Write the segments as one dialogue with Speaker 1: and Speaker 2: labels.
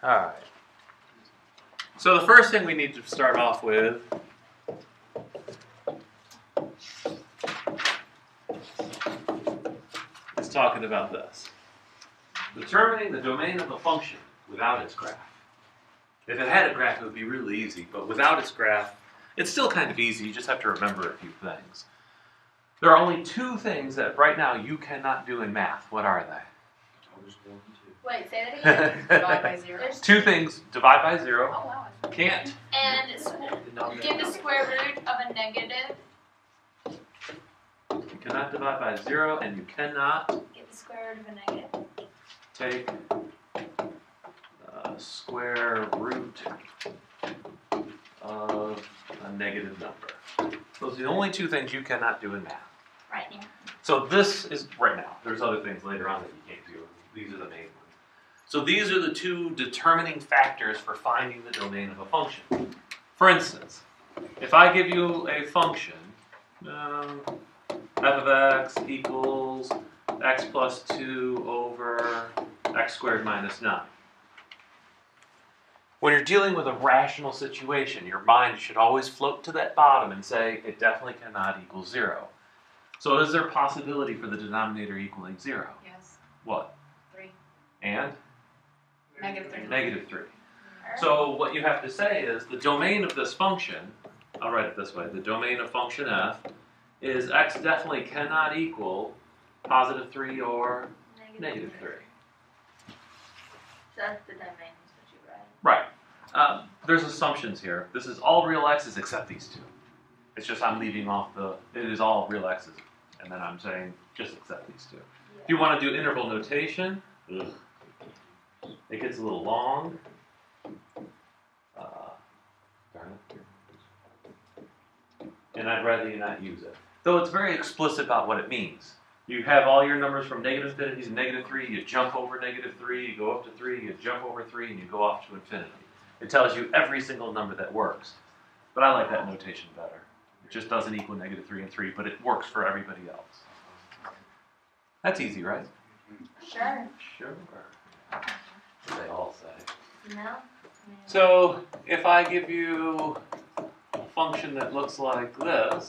Speaker 1: Alright. So the first thing we need to start off with is talking about this. Determining the domain of a function without its graph. If it had a graph, it would be really easy, but without its graph, it's still kind of easy. You just have to remember a few things. There are only two things that right now you cannot do in math. What are they?
Speaker 2: Wait, say that again.
Speaker 3: Divide by 0.
Speaker 1: There's two things. Divide by 0.
Speaker 2: Oh, wow.
Speaker 1: Can't.
Speaker 2: And give the square root of a negative.
Speaker 1: You cannot divide by 0, and you cannot
Speaker 2: Give the square root of a negative.
Speaker 1: take square root of a negative number. Those are the only two things you cannot do in math.
Speaker 2: Right here.
Speaker 1: So this is right now. There's other things later on that you can't do. These are the main ones. So these are the two determining factors for finding the domain of a function. For instance, if I give you a function, f of x equals x plus 2 over x squared minus 9. When you're dealing with a rational situation, your mind should always float to that bottom and say, it definitely cannot equal 0. So is there a possibility for the denominator equaling 0?
Speaker 3: Yes.
Speaker 1: What?
Speaker 3: 3.
Speaker 1: And?
Speaker 3: Negative 3.
Speaker 1: Negative 3. So what you have to say is the domain of this function, I'll write it this way, the domain of function f is x definitely cannot equal positive 3 or negative 3.
Speaker 2: So that's the domain that you write.
Speaker 1: Right. There's assumptions here. This is all real x's except these two. It's just I'm leaving off it is all real x's. And then I'm saying just accept these two. If you want to do interval notation, it gets a little long. And I'd rather you not use it. Though it's very explicit about what it means. You have all your numbers from negative infinity to negative 3, you jump over negative 3, you go up to 3, you jump over 3, and you go off to infinity. It tells you every single number that works. But I like that notation better. It just doesn't equal negative 3 and 3, but it works for everybody else. That's easy, right?
Speaker 2: Sure.
Speaker 1: Sure. They all say.
Speaker 2: No?
Speaker 1: So, if I give you a function that looks like this,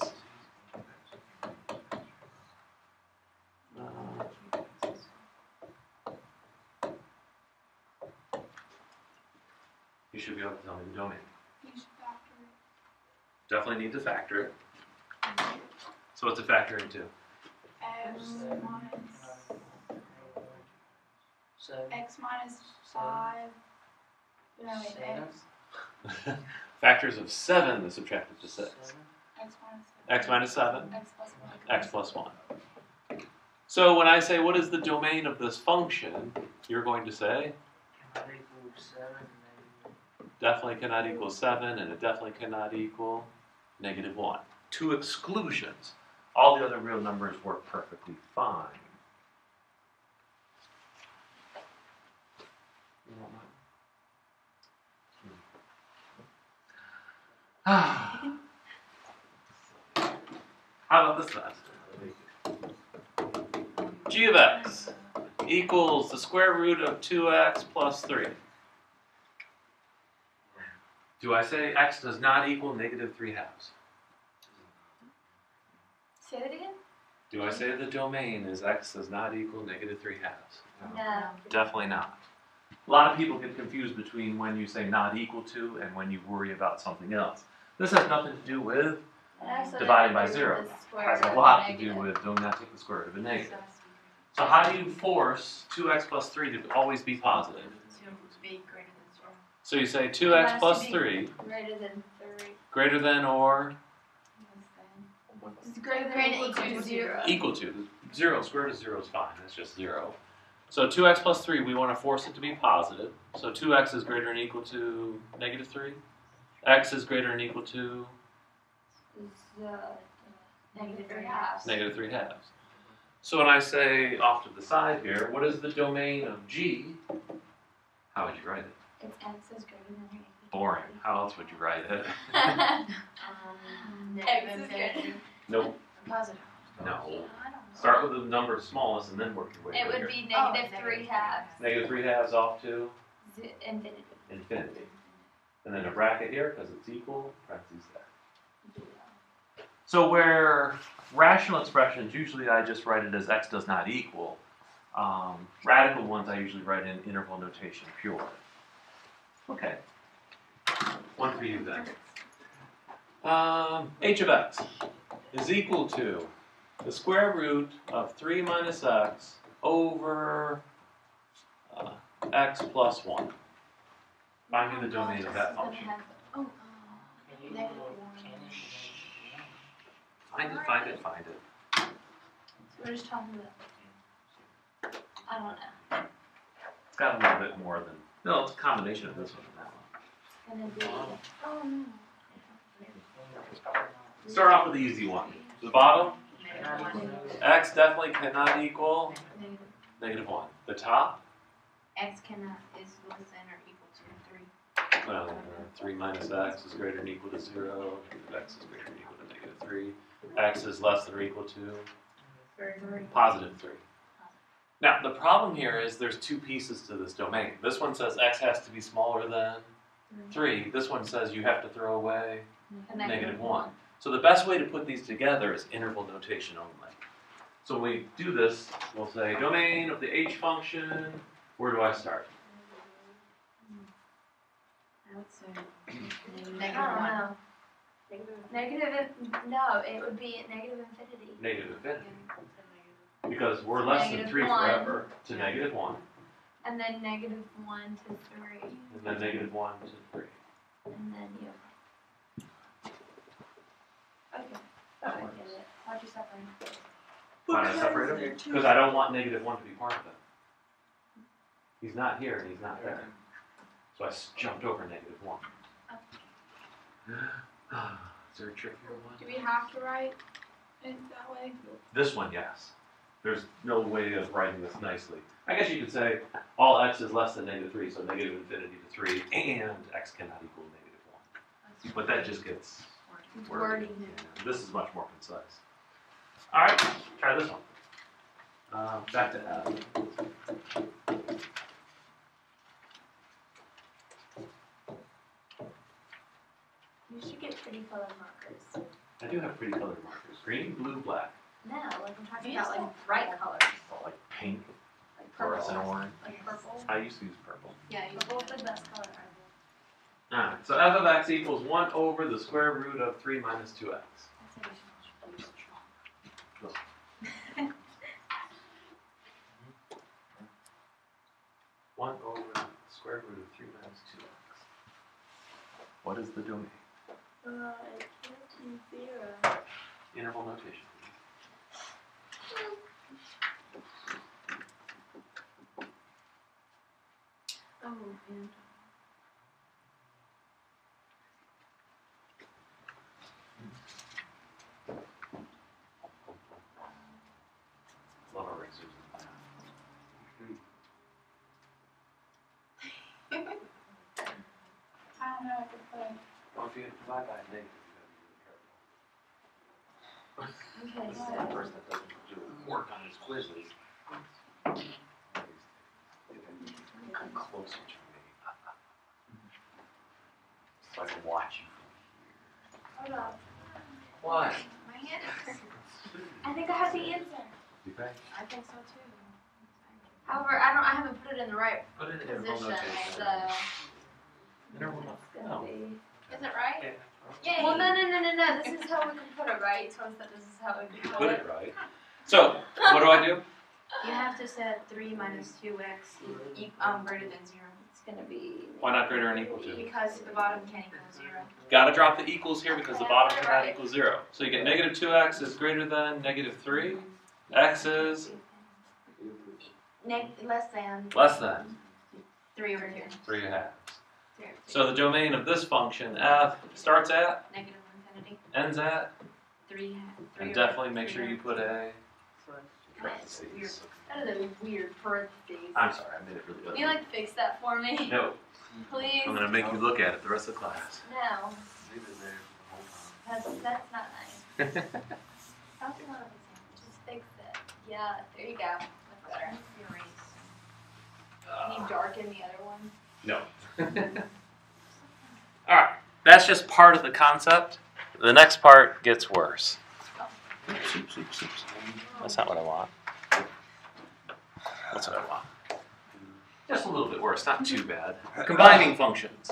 Speaker 1: you should be able to tell me the domain.
Speaker 2: You should factor it.
Speaker 1: Definitely need to factor it. So what's it factoring to?
Speaker 2: X minus 5. No, wait, X.
Speaker 1: Factors of 7 is subtracted to 6.
Speaker 2: X minus 7.
Speaker 1: X minus 7.
Speaker 2: X plus 1.
Speaker 1: X plus 1. So when I say what is the domain of this function, you're going to say definitely cannot equal 7, and it definitely cannot equal negative 1. Two exclusions. All the other real numbers work perfectly fine. How about this last one? G of x equals the square root of 2x plus 3. Do I say x does not equal negative 3 halves?
Speaker 2: Say that again?
Speaker 1: Do I say the domain is x does not equal negative 3 halves?
Speaker 2: No.
Speaker 1: Definitely not. A lot of people get confused between when you say not equal to and when you worry about something else. This has nothing to do with dividing by 0. It has a lot to do with do not take the square root of a negative. So how do you force 2x plus 3 to always be positive?
Speaker 3: To be greater than 0.
Speaker 1: So you say 2x plus 3
Speaker 2: Greater than 3.
Speaker 1: greater than or
Speaker 2: It's greater than or equal to 0.
Speaker 1: equal to. 0, square root of 0 is fine, it's just 0. So 2x plus 3, we want to force it to be positive. So 2x is greater than or equal to negative 3. X is greater than or equal to
Speaker 2: Negative 3 halves.
Speaker 1: negative 3 halves. So when I say off to the side here, what is the domain of G? How would you write it?
Speaker 2: It's X is greater than or equal to
Speaker 1: Boring. How else would you write it?
Speaker 2: X is greater.
Speaker 1: Nope.
Speaker 3: Positive.
Speaker 1: No. Start with the number smallest and then work your way
Speaker 2: It
Speaker 1: bigger.
Speaker 2: would be negative 3 halves.
Speaker 1: Negative 3 halves off to
Speaker 2: Infinity.
Speaker 1: infinity. And then a bracket here, because it's equal, parentheses there. So where rational expressions, usually I just write it as x does not equal. Radical ones I usually write in interval notation, pure. Okay. One for you then. H of x is equal to the square root of 3 minus x over x plus 1. Find me the domain of that function.
Speaker 3: Negative 1.
Speaker 1: Find it.
Speaker 2: So we're just talking about. I don't know.
Speaker 1: It's got a little bit more than. No, it's a combination of this one and that one.
Speaker 2: Gonna be. Oh no.
Speaker 1: Start off with the easy one. The bottom,
Speaker 3: Negative 1.
Speaker 1: x definitely cannot equal
Speaker 3: Negative.
Speaker 1: -1. The top,
Speaker 3: X cannot is less than or equal to 3.
Speaker 1: well, 3 minus x is greater than or equal to 0. X is greater than or equal to -3. X is less than or equal to positive 3. Now, the problem here is there's two pieces to this domain. This one says x has to be smaller than 3. This one says you have to throw away
Speaker 2: A
Speaker 1: -1. So the best way to put these together is interval notation only. So when we do this, we'll say domain of the h function. Where do I start?
Speaker 3: I would say
Speaker 2: I
Speaker 3: negative
Speaker 2: don't
Speaker 3: 1.
Speaker 2: know. No, it would be negative infinity.
Speaker 1: Negative infinity. Because we're less than 3
Speaker 2: -1.
Speaker 1: forever to -1.
Speaker 2: And then negative 1 to 3.
Speaker 1: And then -1 to 3.
Speaker 2: And then you. Okay.
Speaker 1: That
Speaker 2: I
Speaker 1: works.
Speaker 2: get it. How'd you separate it?
Speaker 1: Why did I separate them? Because I don't want -1 to be part of it. He's not here and he's not there. So I jumped over -1. Is there a trickier one?
Speaker 3: Do we have to write it that way?
Speaker 1: This one, yes. There's no way of writing this nicely. I guess you could say all x is less than -3, so negative infinity to 3, and x cannot equal -1. But that just gets wordy. Yeah, this is much more concise. All right, try this one. Back to F.
Speaker 2: You should get pretty colored markers.
Speaker 1: I do have pretty colored markers. Green, blue, black.
Speaker 2: No, like I'm talking
Speaker 3: You
Speaker 2: about
Speaker 3: used
Speaker 2: like bright colors.
Speaker 1: Oh, like pink,
Speaker 2: Like
Speaker 1: fluorescent
Speaker 2: purple.
Speaker 1: orange.
Speaker 2: Like purple.
Speaker 1: I used to use purple.
Speaker 3: Yeah, you
Speaker 2: Purple's the best color.
Speaker 1: Alright, so f of x equals 1 over the square root of 3 minus 2x.
Speaker 3: I'd say we should use
Speaker 1: One over the square root of 3 minus 2x. What is the domain?
Speaker 2: It can't be 0.
Speaker 1: Interval notation.
Speaker 3: Oh, and
Speaker 1: Love erasers.
Speaker 3: I don't know. I could put.
Speaker 1: Well, if you divide by a negative, you
Speaker 2: Okay,
Speaker 1: gotta be
Speaker 2: so.
Speaker 1: the person that doesn't do work on his quizzes. Come closer to me. So I can watch you
Speaker 2: Hold on.
Speaker 1: from here. Why?
Speaker 3: My hand hurts.
Speaker 2: I think I have the answer.
Speaker 1: You think?
Speaker 3: I think so too.
Speaker 2: However, I haven't put it in the right
Speaker 1: Put it in interval
Speaker 2: position,
Speaker 1: notation.
Speaker 2: so.
Speaker 1: Interval
Speaker 2: It's
Speaker 1: notation.
Speaker 2: gonna
Speaker 1: No.
Speaker 2: be.
Speaker 3: Is it right?
Speaker 1: Yeah.
Speaker 2: Well, no. This is how we can put it right. So instead, this is how we can
Speaker 1: Put it right. So, what do I do?
Speaker 3: You have to set 3 minus 2x greater than 0.
Speaker 2: It's gonna be.
Speaker 1: Why not greater than or equal to?
Speaker 3: Because the bottom can't equal 0.
Speaker 1: Gotta drop the equals here because the bottom cannot equal 0. So you get negative 2x is greater than negative 3. X is
Speaker 3: Less than
Speaker 1: less than
Speaker 3: 3 over here.
Speaker 1: 3 halves.
Speaker 3: 3 over
Speaker 1: So the domain of this function, f, starts at,
Speaker 3: negative infinity.
Speaker 1: ends at,
Speaker 3: 3
Speaker 1: and definitely make sure you put a
Speaker 3: Parentheses.
Speaker 1: parentheses.
Speaker 2: That is a weird parentheses.
Speaker 1: I'm sorry, I made it really
Speaker 2: Can
Speaker 1: ugly.
Speaker 2: you like fix that for me?
Speaker 1: No,
Speaker 2: Please.
Speaker 1: I'm gonna make you look at it the rest of the class.
Speaker 2: No. That's not nice. That's not just fix it. Yeah, there you go. That's better. Can you darken the other one?
Speaker 1: No. Alright, that's just part of the concept. The next part gets worse. Oops, oops, oops, oops. That's not what I want. That's what I want. Just a little bit worse, not too bad. Combining functions.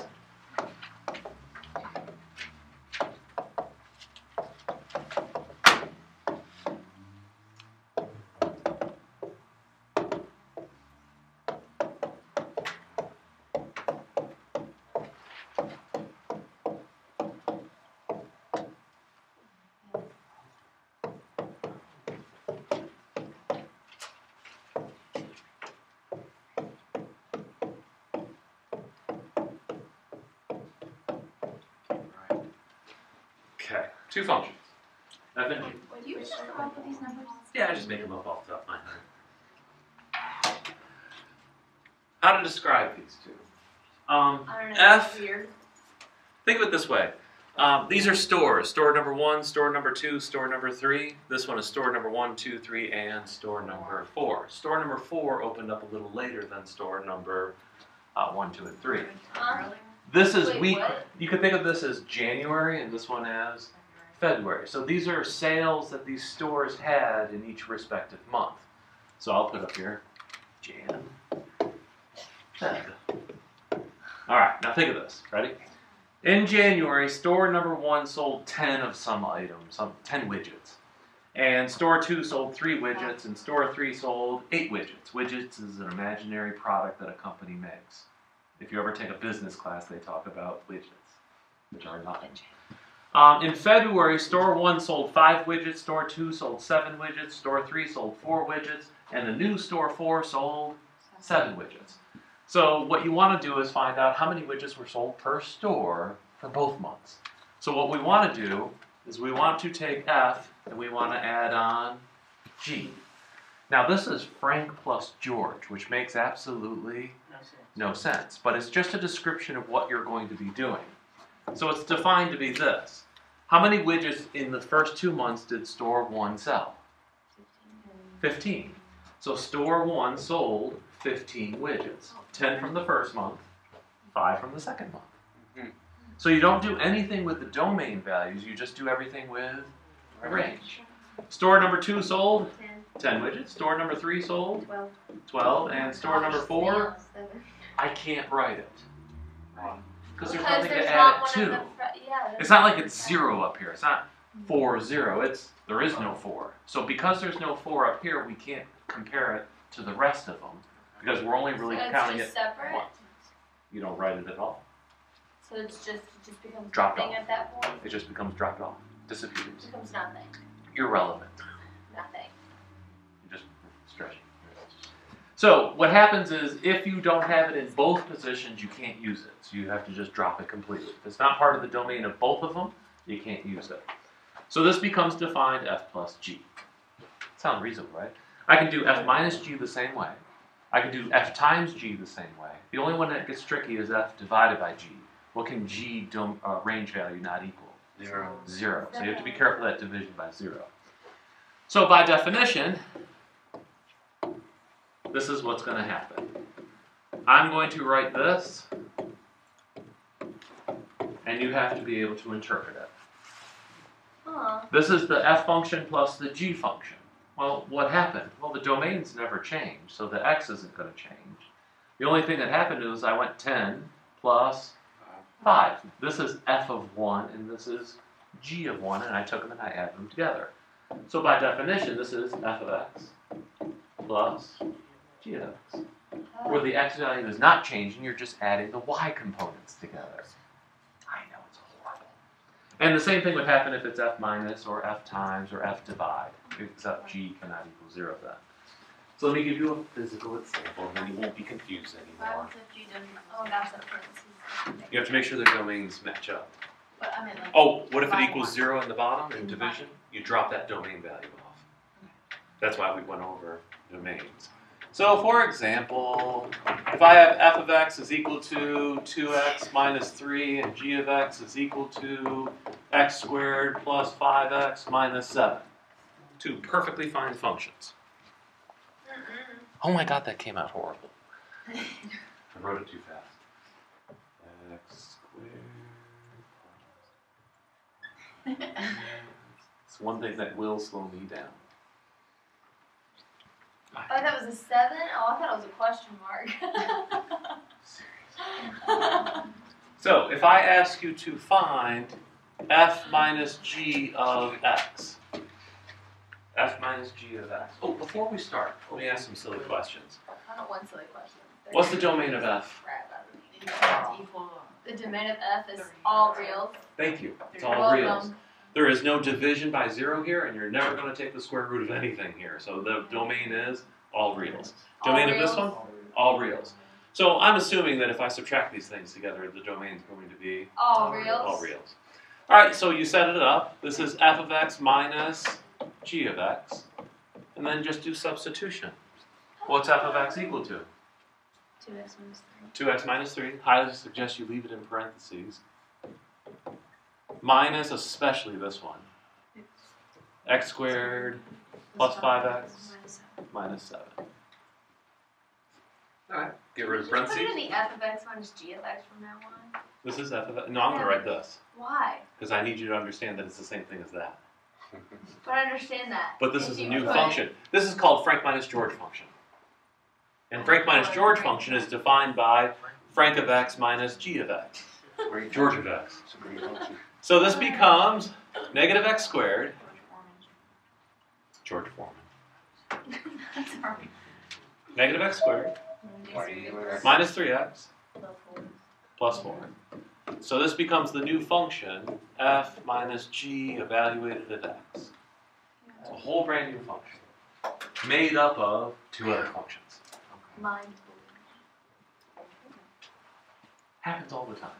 Speaker 1: Okay, two functions. F and G.
Speaker 3: Do you just come up with these numbers?
Speaker 1: Yeah, I just make them up off the top of my head. How to describe these two?
Speaker 3: I don't know.
Speaker 1: F.
Speaker 3: Weird.
Speaker 1: Think of it this way. These are stores. Store number 1, store number 2, store number 3. This one is store number 1, 2, 3, and store number 4. Store number 4 opened up a little later than store number 1, 2, and 3. This is
Speaker 3: Wait, what?
Speaker 1: You could think of this as January and this one as February. So these are sales that these stores had in each respective month. So I'll put up here Jan, Feb. All right, now think of this. Ready? In January, store number 1 sold 10 of some item, 10 widgets. And store 2 sold 3 widgets, and store 3 sold 8 widgets. Widgets is an imaginary product that a company makes. If you ever take a business class, they talk about widgets, which are nothing. In February, store 1 sold 5 widgets, store 2 sold 7 widgets, store 3 sold 4 widgets, and the new store 4 sold 7 widgets. So what you want to do is find out how many widgets were sold per store for both months. So what we want to do is we want to take F and we want to add on G. Now this is Frank plus George, which makes absolutely no sense, but it's just a description of what you're going to be doing. So it's defined to be this. How many widgets in the first 2 months did store 1 sell? 15. So store 1 sold 15 widgets. 10 from the first month, 5 from the second month. So you don't do anything with the domain values, you just do everything with a range. Store number 2 sold 10 widgets. Store number 3 sold 12. And store number 4, I can't write it. Because there's nothing to add it to. It's not like it's 0 up here. It's not 4, 0. There is no 4. So because there's no 4 up here, we can't compare it to the rest of them. Because we're only really counting it
Speaker 3: separate?
Speaker 1: once. You don't write it at all.
Speaker 3: So it just becomes
Speaker 1: Dropped
Speaker 3: nothing
Speaker 1: off.
Speaker 3: at that point?
Speaker 1: It just becomes dropped off. Disappears.
Speaker 3: It becomes nothing.
Speaker 1: Irrelevant.
Speaker 3: Nothing.
Speaker 1: You're just stretching. So what happens is if you don't have it in both positions, you can't use it. So you have to just drop it completely. If it's not part of the domain of both of them, you can't use it. So this becomes defined F plus G. Sounds reasonable, right? I can do F minus G the same way. I can do F times G the same way. The only one that gets tricky is F divided by G. What can G range value not equal?
Speaker 4: 0.
Speaker 1: 0. So you have to be careful of that division by 0. So by definition, this is what's going to happen. I'm going to write this, and you have to be able to interpret it.
Speaker 3: Huh.
Speaker 1: This is the F function plus the G function. Well, what happened? Well, the domains never changed, so the X isn't going to change. The only thing that happened is I went 10 plus 5. This is F of 1, and this is G of 1, and I took them and I added them together. So by definition, this is F of X plus G of X. Where the X value is not changing, you're just adding the Y components together. I know, it's horrible. And the same thing would happen if it's F minus, or F times, or F divide, except G cannot equal 0 then. So let me give you a physical example, and then you won't be confused
Speaker 3: What
Speaker 1: anymore.
Speaker 3: happens if G doesn't? Oh, that's what parentheses.
Speaker 1: You have to make sure the domains match up.
Speaker 3: But I mean, like.
Speaker 1: Oh, what if it
Speaker 3: Divide
Speaker 1: equals
Speaker 3: one.
Speaker 1: 0 in the bottom in division? You drop that domain value off. That's why we went over domains. So for example, if I have f of x is equal to 2x minus 3 and g of x is equal to x squared plus 5x minus 7. Two perfectly fine functions. Oh my god, that came out horrible. I wrote it too fast. x squared. It's one thing that will slow me down.
Speaker 3: Oh, that was a 7? Oh, I thought it was a question mark.
Speaker 1: So, if I ask you to find f minus g of x. F minus g of x. Oh, before we start, let me ask some silly questions.
Speaker 3: I don't want silly questions.
Speaker 1: What's the domain of f?
Speaker 3: The domain of f is all reals.
Speaker 1: Thank you. It's all
Speaker 3: Welcome.
Speaker 1: reals. There is no division by 0 here, and you're never going to take the square root of anything here. So the domain is all reals. Domain of this one? All reals. So I'm assuming that if I subtract these things together, the domain is going to be
Speaker 3: All reals.
Speaker 1: all reals. All right, so you set it up. This is f of x minus g of x. And then just do substitution. What's f of x equal to?
Speaker 3: 2x minus
Speaker 1: 2x minus 3. Highly suggest you leave it in parentheses. Minus especially this one. X squared plus 5x minus 7. Alright, get rid of
Speaker 3: Put it
Speaker 1: parentheses.
Speaker 3: in the f of x minus g of x from now on.
Speaker 1: This is f of x. No, I'm going to write this.
Speaker 3: Why?
Speaker 1: Because I need you to understand that it's the same thing as that.
Speaker 3: But I understand that.
Speaker 1: But this
Speaker 3: If
Speaker 1: is a
Speaker 3: you
Speaker 1: new
Speaker 3: put-
Speaker 1: function. This is called Frank minus George function. And Frank minus George function is defined by Frank of x minus g of x. George of x. So this becomes negative x squared. George Foreman.
Speaker 3: Sorry.
Speaker 1: Negative x squared minus 3x plus 4. So this becomes the new function, f minus g evaluated at x. It's a whole brand new function, made up of 2 other functions.
Speaker 3: Mind.
Speaker 1: Happens all the time.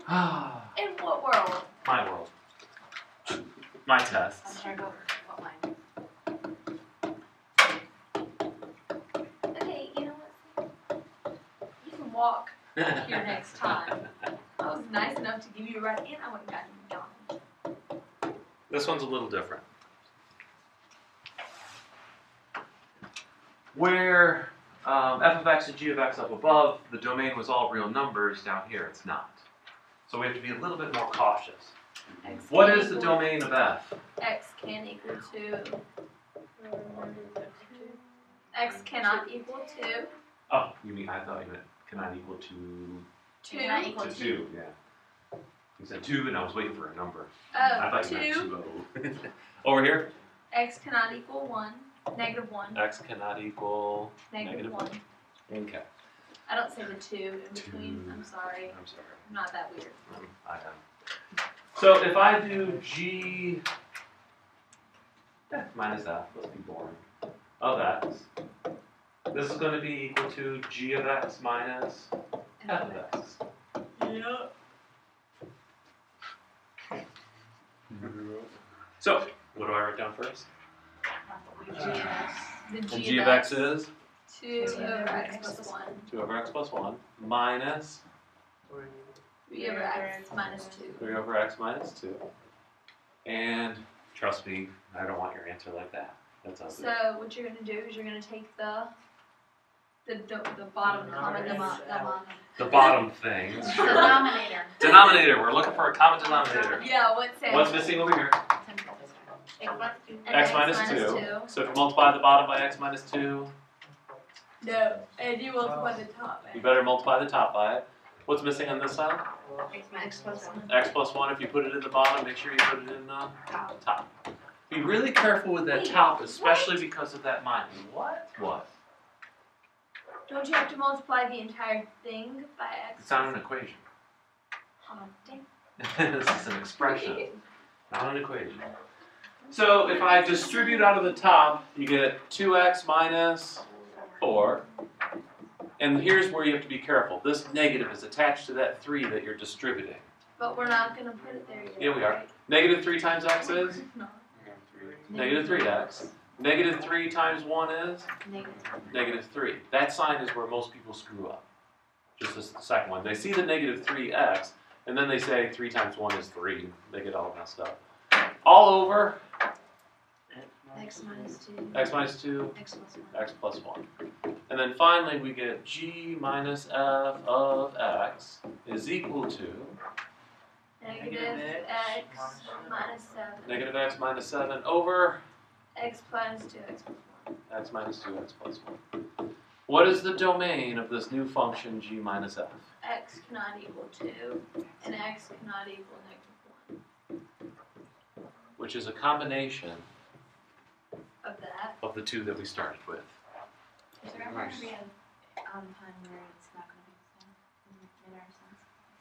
Speaker 1: Ah,
Speaker 3: In what world?
Speaker 1: my world. My tests.
Speaker 3: Okay, you know what? You can walk here next time. I was nice enough to give you a ride, and I went back and gone.
Speaker 1: This one's a little different. Where f of x and g of x up above, the domain was all real numbers, down here it's not. So we have to be a little bit more cautious.
Speaker 3: X
Speaker 1: What
Speaker 3: can
Speaker 1: is the
Speaker 3: equal-
Speaker 1: domain of f?
Speaker 3: X can equal to. X cannot equal 2.
Speaker 1: Oh, you mean, I thought you meant cannot equal to
Speaker 3: 2.
Speaker 2: Cannot equal
Speaker 1: to 2, yeah. You said 2 and I was waiting for a number. I
Speaker 3: Oh,
Speaker 1: thought you meant
Speaker 3: 2.
Speaker 1: 2. Over here,
Speaker 3: X cannot equal 1. Negative 1.
Speaker 1: x cannot equal
Speaker 3: Negative 1.
Speaker 1: Okay,
Speaker 3: I don't say the 2 in between.
Speaker 1: 2.
Speaker 3: I'm sorry.
Speaker 1: I'm sorry.
Speaker 3: I'm not that weird.
Speaker 1: I am. So if I do g minus f, let's be boring, of x, this is going to be equal to g of x minus f of x.
Speaker 3: Yep.
Speaker 1: So, what do I write down first?
Speaker 3: The
Speaker 1: And
Speaker 3: g,
Speaker 1: g of x is
Speaker 3: 2 over x plus 1.
Speaker 1: 2 over x plus 1 minus
Speaker 3: 3 over x minus 2.
Speaker 1: 3 over x minus 2. And trust me, I don't want your answer like that. That's ugly.
Speaker 3: So what you're gonna do is you're gonna take the bottom common
Speaker 1: The bottom thing.
Speaker 2: Denominator.
Speaker 1: Denominator. We're looking for a common denominator.
Speaker 3: Yeah, what's it?
Speaker 1: What's missing over here?
Speaker 3: And
Speaker 1: X minus 2. So if you multiply the bottom by x minus 2,
Speaker 3: No, and you multiply the top.
Speaker 1: you better multiply the top by it. What's missing on this side?
Speaker 2: X plus 1.
Speaker 1: X plus 1. If you put it in the bottom, make sure you put it in the top. Be really careful with that
Speaker 3: Wait,
Speaker 1: top, especially
Speaker 3: what?
Speaker 1: because of that minus. What? What?
Speaker 3: Don't you have to multiply the entire thing by x?
Speaker 1: It's not an equation.
Speaker 3: Oh, dang.
Speaker 1: This is an expression, not an equation. So if I distribute out of the top, you get 2x minus 4. And here's where you have to be careful. This negative is attached to that 3 that you're distributing.
Speaker 3: But we're not gonna put it there yet.
Speaker 1: Yeah, we are.
Speaker 3: right?
Speaker 1: Negative 3 times x is?
Speaker 3: No.
Speaker 1: Negative 3x. Negative 3 times 1 is?
Speaker 3: Negative.
Speaker 1: Negative 3. That sign is where most people screw up. Just this second one. They see the negative 3x, and then they say 3 times 1 is 3. They get all messed up. All over
Speaker 3: X minus 2.
Speaker 1: x minus 2,
Speaker 3: X plus 1.
Speaker 1: x plus 1. And then finally we get g minus f of x is equal to
Speaker 3: Negative x minus 7.
Speaker 1: negative x minus 7 over
Speaker 3: X plus 2, x plus 1.
Speaker 1: x minus 2, x plus 1. What is the domain of this new function g minus f?
Speaker 3: X cannot equal 2, and x cannot equal negative 1.
Speaker 1: Which is a combination
Speaker 3: Of that.
Speaker 1: of the two that we started with.
Speaker 2: Is there ever going to be a time where it's not going to be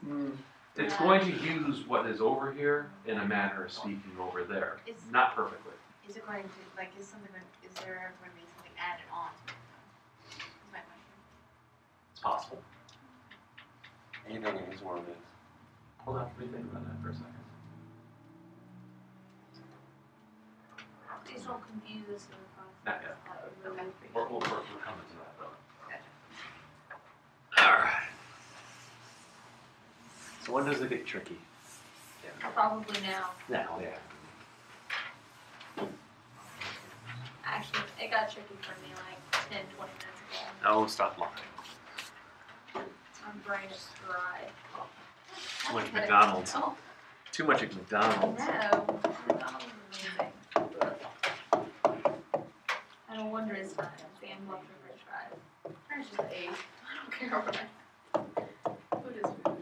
Speaker 2: the same in our sense?
Speaker 1: It's going to use what is over here in a manner of speaking over there. Not perfectly.
Speaker 2: Is it going to, like, is there ever going to be something added on to it? Is my question.
Speaker 1: It's possible.
Speaker 4: Anything in his world is.
Speaker 1: Hold on, let me think about that for a second.
Speaker 3: Please don't confuse us in the process.
Speaker 1: Not yet.
Speaker 3: That would really appreciate
Speaker 1: We're
Speaker 3: it.
Speaker 1: coming to that though.
Speaker 2: Gotcha.
Speaker 1: Alright. So when does it get tricky?
Speaker 3: Probably now.
Speaker 1: Now, yeah.
Speaker 3: Actually, it got tricky for me like 10, 20 minutes ago.
Speaker 1: Oh, stop lying.
Speaker 3: My brain is fried.
Speaker 1: Too much McDonald's.
Speaker 3: Oh,
Speaker 1: Too much at McDonald's.
Speaker 3: no. McDonald's is amazing. I don't wonder it's not. Sam loves the french fries.
Speaker 2: French is 8.
Speaker 3: I don't care what I
Speaker 2: Food is food.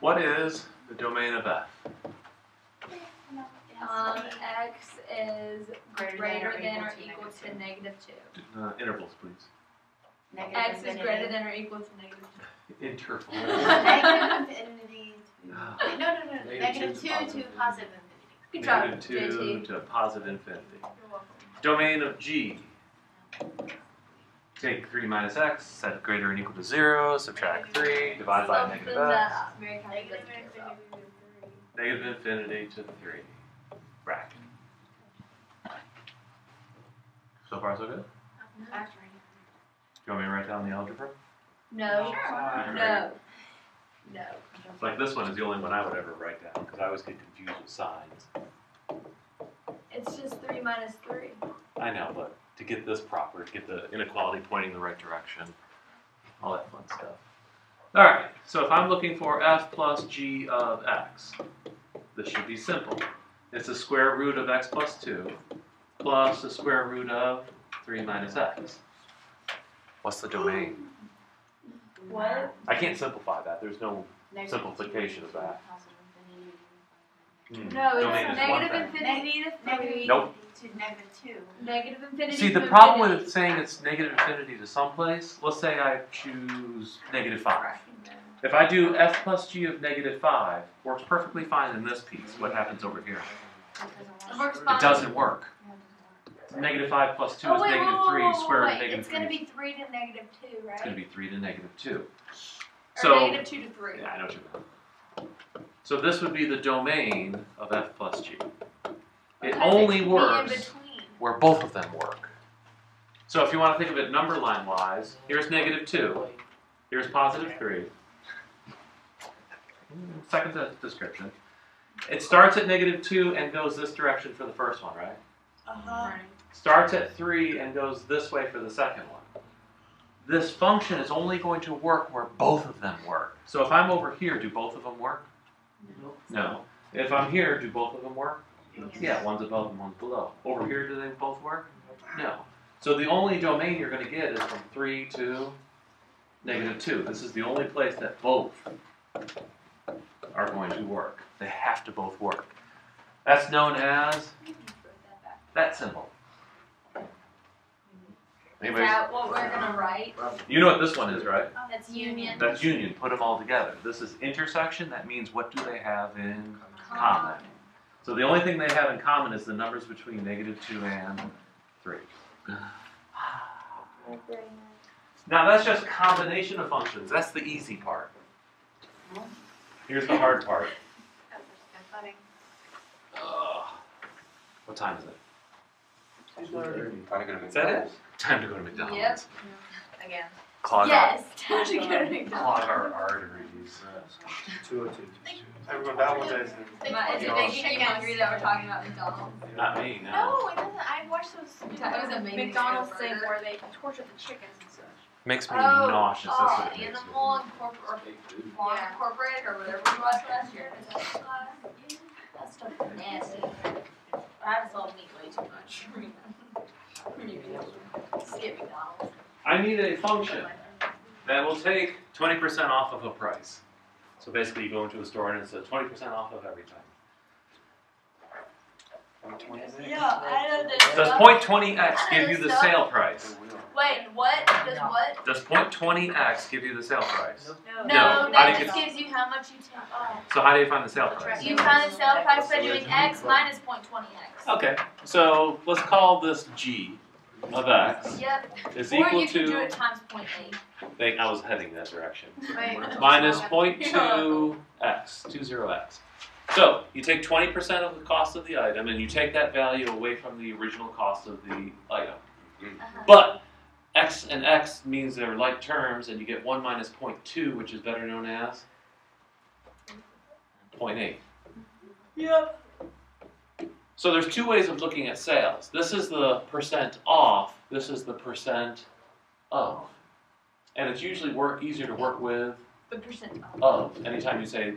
Speaker 1: What is the domain of f?
Speaker 3: X is greater than or equal to negative 2.
Speaker 1: Intervals, please.
Speaker 2: Negative
Speaker 3: X is
Speaker 2: infinity.
Speaker 3: greater than or equal to negative 2.
Speaker 1: Interval.
Speaker 2: Negative infinity to...
Speaker 1: Ah.
Speaker 2: Wait, no. Negative 2 to positive infinity.
Speaker 3: Good job,
Speaker 1: Negative 2
Speaker 3: JT.
Speaker 1: to positive infinity.
Speaker 3: You're welcome.
Speaker 1: Domain of g. Take 3 minus x, set it greater than or equal to 0, subtract 3, divide by
Speaker 3: Something
Speaker 1: negative x.
Speaker 3: that Mary Kay
Speaker 2: Negative
Speaker 3: doesn't care about.
Speaker 2: infinity to 3.
Speaker 1: Negative infinity to 3. Bracket. So far, so good?
Speaker 2: That's right.
Speaker 1: You want me to write down the algebra?
Speaker 3: No.
Speaker 2: Sure.
Speaker 3: No. No.
Speaker 1: Like this one is the only one I would ever write down because I always get confused with signs.
Speaker 3: It's just 3 minus 3.
Speaker 1: I know, but to get this proper, to get the inequality pointing the right direction, all that fun stuff. All right, so if I'm looking for f plus g of x, this should be simple. It's the square root of x plus 2 plus the square root of 3 minus x. What's the domain?
Speaker 3: What?
Speaker 1: I can't simplify that. There's no
Speaker 2: Negative
Speaker 1: simplification of that.
Speaker 2: Positive infinity
Speaker 3: No,
Speaker 1: Domain
Speaker 3: it's
Speaker 1: is one
Speaker 3: negative
Speaker 1: thing.
Speaker 3: infinity to 3.
Speaker 2: Negative
Speaker 1: Nope.
Speaker 2: to negative 2.
Speaker 3: Negative infinity
Speaker 1: See,
Speaker 3: to
Speaker 1: the problem
Speaker 3: infinity.
Speaker 1: with saying it's negative infinity to someplace, let's say I choose negative 5. If I do f plus g of negative 5, works perfectly fine in this piece. What happens over here?
Speaker 3: It works fine.
Speaker 1: It doesn't work. Negative 5 plus 2 is negative 3, square root of negative
Speaker 3: It's
Speaker 1: 3.
Speaker 3: going to be 3 to negative 2, right?
Speaker 1: It's going to be 3 to negative 2.
Speaker 3: Or
Speaker 1: So,
Speaker 3: negative 2 to 3.
Speaker 1: yeah, I know what you mean. So this would be the domain of f plus g. It
Speaker 3: Because
Speaker 1: only
Speaker 3: it can be
Speaker 1: works
Speaker 3: in between.
Speaker 1: where both of them work. So if you want to think of it number line wise, here's negative 2, here's positive 3. Second description. It starts at negative 2 and goes this direction for the first one, right?
Speaker 2: Uh-huh.
Speaker 1: Starts at 3 and goes this way for the second one. This function is only going to work where both of them work. So if I'm over here, do both of them work? No. If I'm here, do both of them work? Yeah, one's above and one's below. Over here, do they both work? No. So the only domain you're going to get is from 3 to negative 2. This is the only place that both are going to work. They have to both work. That's known as that symbol.
Speaker 3: Is
Speaker 1: Anybody?
Speaker 3: that what we're going to write?
Speaker 1: You know what this one is, right?
Speaker 3: That's union.
Speaker 1: That's union. Put them all together. This is intersection. That means what do they have in common? So the only thing they have in common is the numbers between negative 2 and 3. Now that's just combination of functions. That's the easy part. Here's the hard part.
Speaker 2: Funny.
Speaker 1: Ugh. What time is it?
Speaker 4: Time to go to
Speaker 1: Is that it?
Speaker 4: McDonald's.
Speaker 1: Time to go to McDonald's.
Speaker 3: Yep. Again.
Speaker 1: Clog
Speaker 3: Yes. Time to go to
Speaker 1: clog
Speaker 3: McDonald's.
Speaker 1: our arteries.
Speaker 5: 202.
Speaker 4: Hey, we're going down one day.
Speaker 3: Is it making you hungry that we're talking about McDonald's?
Speaker 1: Not me, no.
Speaker 2: No, it doesn't. I watched those
Speaker 3: That was amazing.
Speaker 2: McDonald's
Speaker 3: Burger.
Speaker 2: thing where they torture the chickens and such.
Speaker 1: Makes me
Speaker 3: Oh,
Speaker 1: nauseous. That's what it makes me.
Speaker 3: Animal Incorporated, or Farm
Speaker 2: Yeah.
Speaker 3: Incorporated, or whatever we watched last year. Is that the class? That stuff is nasty. I saw meat way too much. Skip McDonald's.
Speaker 1: I need a function that will take 20% off of a price. So basically you go into a store and it's a 20% off of everything.
Speaker 3: Yeah, I know this.
Speaker 1: Does point 20x give you the sale price?
Speaker 3: Wait, what? Does what?
Speaker 1: Does point 20x give you the sale price?
Speaker 3: No,
Speaker 1: How
Speaker 3: that
Speaker 1: do you
Speaker 3: just
Speaker 1: get-
Speaker 3: gives you how much you take off.
Speaker 1: So how do you find the sale price?
Speaker 3: You find the sale price by doing x minus 0.20x.
Speaker 1: Okay, so let's call this g of x
Speaker 3: Yep.
Speaker 1: is
Speaker 3: Or
Speaker 1: equal
Speaker 3: you can do
Speaker 1: to,
Speaker 3: it times 0.8.
Speaker 1: I was heading that direction,
Speaker 2: Wait.
Speaker 1: minus 0.2x, 20x. So you take 20% of the cost of the item and you take that value away from the original cost of the item. But x and x means they're like terms, and you get 1 minus 0.2, which is better known as 0.8.
Speaker 3: Yep.
Speaker 1: So there's two ways of looking at sales. This is the percent off. This is the percent of. And it's usually easier to work with
Speaker 3: The percent off.
Speaker 1: of. Anytime you say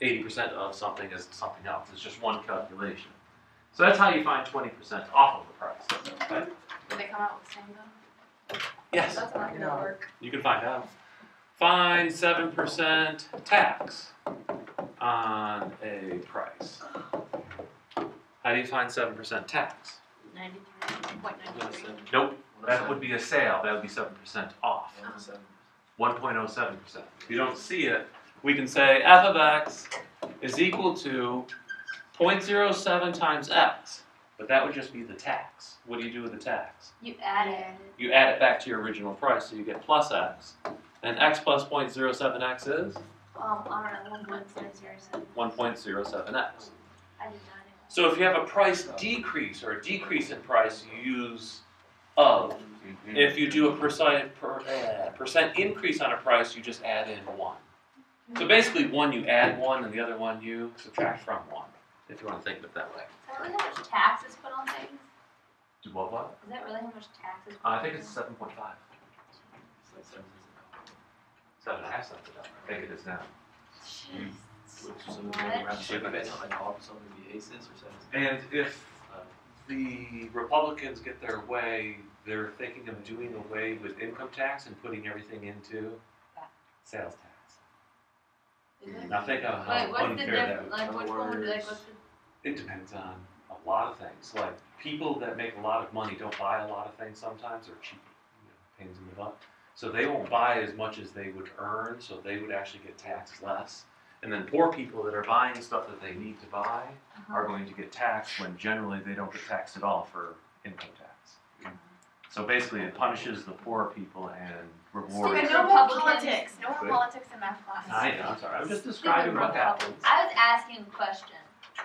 Speaker 1: 80% of something is something else. It's just one calculation. So that's how you find 20% off of the price. Okay?
Speaker 2: Do they come out with the same though?
Speaker 1: Yes.
Speaker 3: That's not gonna work.
Speaker 1: You can find out. Find 7% tax on a price. How do you find 7% tax?
Speaker 2: 93.93.
Speaker 1: Nope. That would be a sale. That would be 7% off. 1.07%. If you don't see it, we can say f of x is equal to 0.07 times x. But that would just be the tax. What do you do with the tax?
Speaker 3: You add it.
Speaker 1: You add it back to your original price, so you get plus x. And x plus 0.07x is
Speaker 2: I don't know, 1.007.
Speaker 1: 1.07x.
Speaker 2: I did not know.
Speaker 1: So if you have a price decrease or a decrease in price, you use of. If you do a percent increase on a price, you just add in 1. So basically, one you add 1, and the other one you subtract from 1, if you want to think of it that way.
Speaker 3: Is that really how much tax is put on things?
Speaker 1: Do what?
Speaker 3: Is that really how much tax is put
Speaker 1: I
Speaker 3: on
Speaker 1: think it's
Speaker 3: things?
Speaker 1: 7.5. 7.5 cents a dollar. I think it is now. And if the Republicans get their way, they're thinking of doing away with income tax and putting everything into sales tax. Now think of how
Speaker 3: Wait, what's the
Speaker 1: unfair that
Speaker 3: difference?
Speaker 1: would be.
Speaker 3: Like, which one would be, like, what's the...
Speaker 1: It depends on a lot of things. Like people that make a lot of money don't buy a lot of things sometimes, or cheap, pains in the butt. So they won't buy as much as they would earn, so they would actually get taxed less. And then poor people that are buying stuff that they need to buy are going to get taxed when generally they don't get taxed at all for income tax. So basically it punishes the poor people and rewards.
Speaker 3: Stupid
Speaker 2: No more
Speaker 3: Republicans.
Speaker 2: politics. No more
Speaker 1: Good.
Speaker 2: politics in math class.
Speaker 1: I know, I'm sorry. I'm just describing what happens.
Speaker 3: I was asking a question.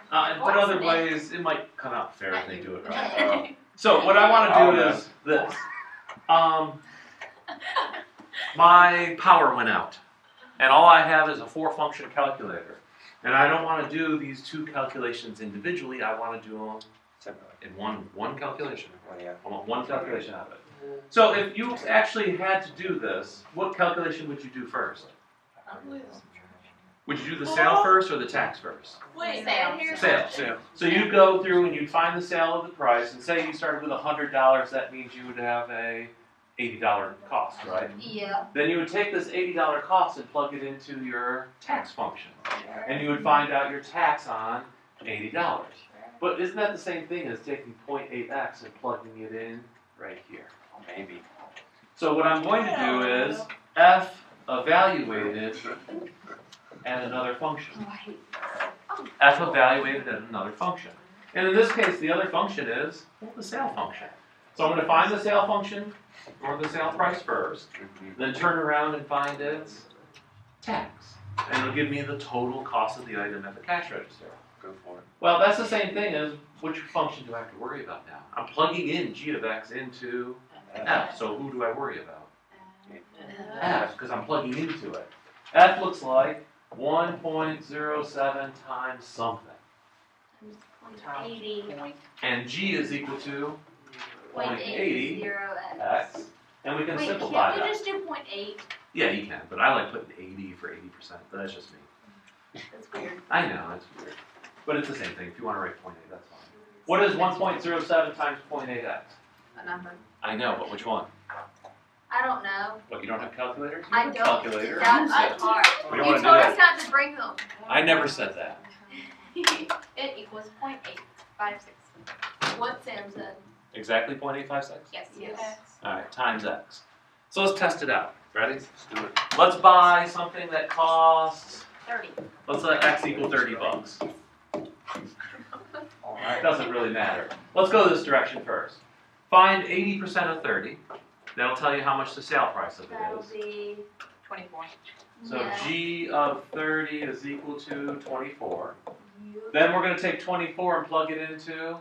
Speaker 1: But other ways, it might come out fair if they do it right. So what I want to do is this. My power went out, and all I have is a 4-function calculator. And I don't want to do these 2 calculations individually. I want to do them in one calculation. I want one calculation out of it. So if you actually had to do this, what calculation would you do first? Would you do the sale first or the tax first?
Speaker 3: Wait,
Speaker 2: Sale.
Speaker 3: here's
Speaker 1: Sale. So you'd go through and you'd find the sale of the price, and say you started with $100, that means you would have a $80 cost, right?
Speaker 3: Yeah.
Speaker 1: Then you would take this $80 cost and plug it into your tax function, and you would find out your tax on $80. But isn't that the same thing as taking 0.8x and plugging it in right here?
Speaker 4: Maybe.
Speaker 1: So what I'm going to do is f evaluated at another function. F evaluated at another function. And in this case, the other function is the sale function. So I'm going to find the sale function, or the sale price first, then turn around and find its tax. And it'll give me the total cost of the item at the cash register.
Speaker 4: Go for it.
Speaker 1: Well, that's the same thing as which function do I have to worry about now? I'm plugging in g of x into f, so who do I worry about? F, because I'm plugging into it. F looks like 1.07 times something.
Speaker 3: 80.
Speaker 1: And g is equal to 0.80
Speaker 3: 0x.
Speaker 1: x. And we can
Speaker 3: Wait,
Speaker 1: simplify
Speaker 3: can't we
Speaker 1: that.
Speaker 3: just do 0.8?
Speaker 1: Yeah, you can, but I like putting 80 for 80%. That's just me.
Speaker 3: That's weird.
Speaker 1: I know, it's weird. But it's the same thing. If you want to write 0.8, that's fine. What is 1.07 times 0.8x?
Speaker 3: A number.
Speaker 1: I know, but which one?
Speaker 3: I don't know.
Speaker 1: What, you don't have calculators? You
Speaker 3: I
Speaker 1: have a
Speaker 3: don't.
Speaker 1: calculator.
Speaker 3: That's
Speaker 1: Who said?
Speaker 3: hard.
Speaker 1: We
Speaker 3: You
Speaker 1: don't want
Speaker 3: told
Speaker 1: to do
Speaker 3: us
Speaker 1: that.
Speaker 3: not to bring them.
Speaker 1: I never said that.
Speaker 2: It equals 0.856.
Speaker 3: What Sam said.
Speaker 1: Exactly 0.856?
Speaker 2: Yes.
Speaker 1: Alright, times x. So let's test it out. Ready?
Speaker 4: Let's do it.
Speaker 1: Let's buy something that costs,
Speaker 2: 30.
Speaker 1: let's let x equal 30 bucks. It doesn't really matter. Let's go this direction first. Find 80% of 30. That'll tell you how much the sale price of it
Speaker 3: That'll
Speaker 1: is.
Speaker 3: be
Speaker 2: 24.
Speaker 1: So
Speaker 3: yeah.
Speaker 1: g of 30 is equal to 24. Then we're going to take 24 and plug it into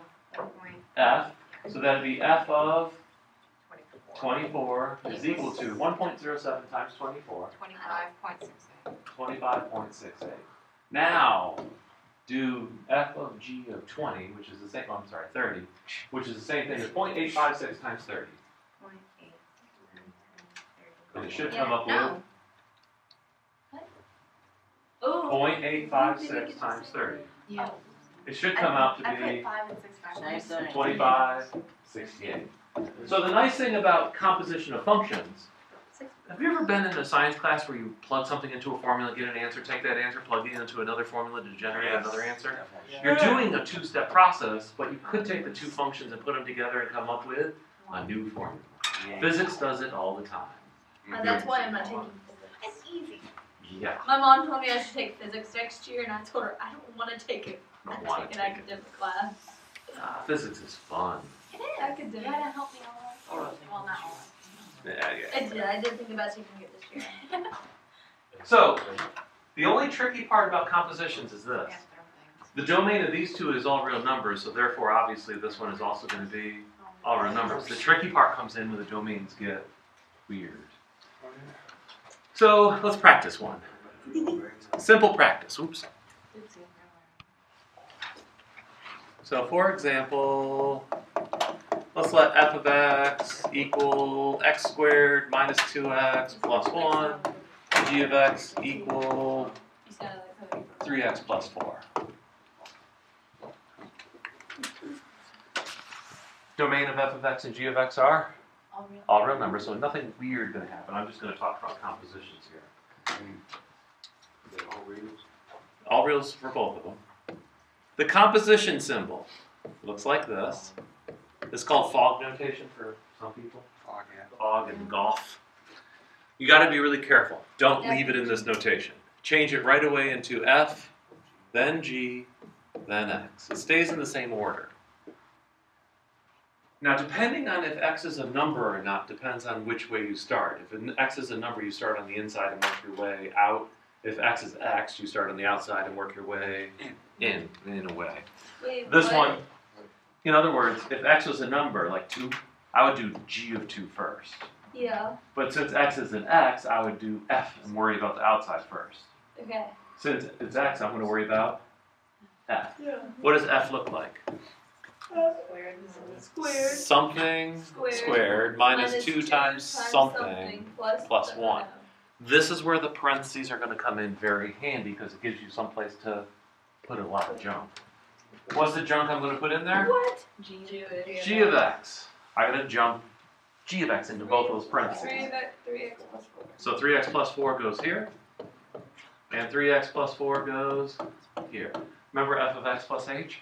Speaker 1: f. So that'd be f of 24 is equal to 1.07 times 24.
Speaker 2: 25.68.
Speaker 1: 25.68. Now, do f of g of 20, which is the same, oh, I'm sorry, 30, which is the same thing as 0.856 times 30.
Speaker 2: 0.8.
Speaker 1: And it should come up with
Speaker 3: No. Ooh.
Speaker 1: 0.856 times 30.
Speaker 2: Yeah.
Speaker 1: It should come out to
Speaker 2: I put
Speaker 1: be
Speaker 2: 5 and 6 back.
Speaker 1: 25.68. So the nice thing about composition of functions, have you ever been in a science class where you plug something into a formula, get an answer, take that answer, plug it into another formula to generate another answer? You're doing a two-step process, but you could take the two functions and put them together and come up with a new formula. Physics does it all the time.
Speaker 3: That's why I'm not taking physics.
Speaker 2: It's easy.
Speaker 1: Yeah.
Speaker 3: My mom told me I should take physics next year, and I told her I don't want to take it.
Speaker 1: Don't wanna
Speaker 3: Take an
Speaker 1: take it.
Speaker 3: academic class.
Speaker 1: Physics is fun.
Speaker 2: It is.
Speaker 3: Academic.
Speaker 2: You gotta help me all. Well, not all.
Speaker 1: Yeah.
Speaker 3: I did think about taking it this year.
Speaker 1: So, the only tricky part about compositions is this. The domain of these two is all real numbers, so therefore, obviously, this one is also going to be all real numbers. The tricky part comes in when the domains get weird. So, let's practice one. Simple practice. Oops. So, for example, let's let f of x equal x squared minus 2x plus 1, g of x equal
Speaker 3: You sounded like Cody.
Speaker 1: 3x plus 4. Domain of f of x and g of x are
Speaker 2: All real.
Speaker 1: all real numbers, so nothing weird going to happen. I'm just going to talk about compositions here. All reals for both of them. The composition symbol looks like this. It's called fog notation for some people. Fog and golf. You got to be really careful. Don't leave it in this notation. Change it right away into f, then g, then x. It stays in the same order. Now, depending on if x is a number or not depends on which way you start. If x is a number, you start on the inside and work your way out. If x is x, you start on the outside and work your way in a way.
Speaker 3: Wait,
Speaker 1: This
Speaker 3: what?
Speaker 1: one, in other words, if x was a number, like 2, I would do g of 2 first.
Speaker 3: Yeah.
Speaker 1: But since x is an x, I would do f and worry about the outside first.
Speaker 3: Okay.
Speaker 1: Since it's x, I'm going to worry about f.
Speaker 3: Yeah.
Speaker 1: What does f look like?
Speaker 3: Squared.
Speaker 1: Something squared minus 2 times something plus 1. This is where the parentheses are going to come in very handy because it gives you some place to put a lot of junk. What's the junk I'm going to put in there?
Speaker 3: What?
Speaker 1: G of x. I'm going to jump g of x into both those parentheses.
Speaker 3: 3x plus 4.
Speaker 1: So 3x plus 4 goes here, and 3x plus 4 goes here. Remember f of x plus h?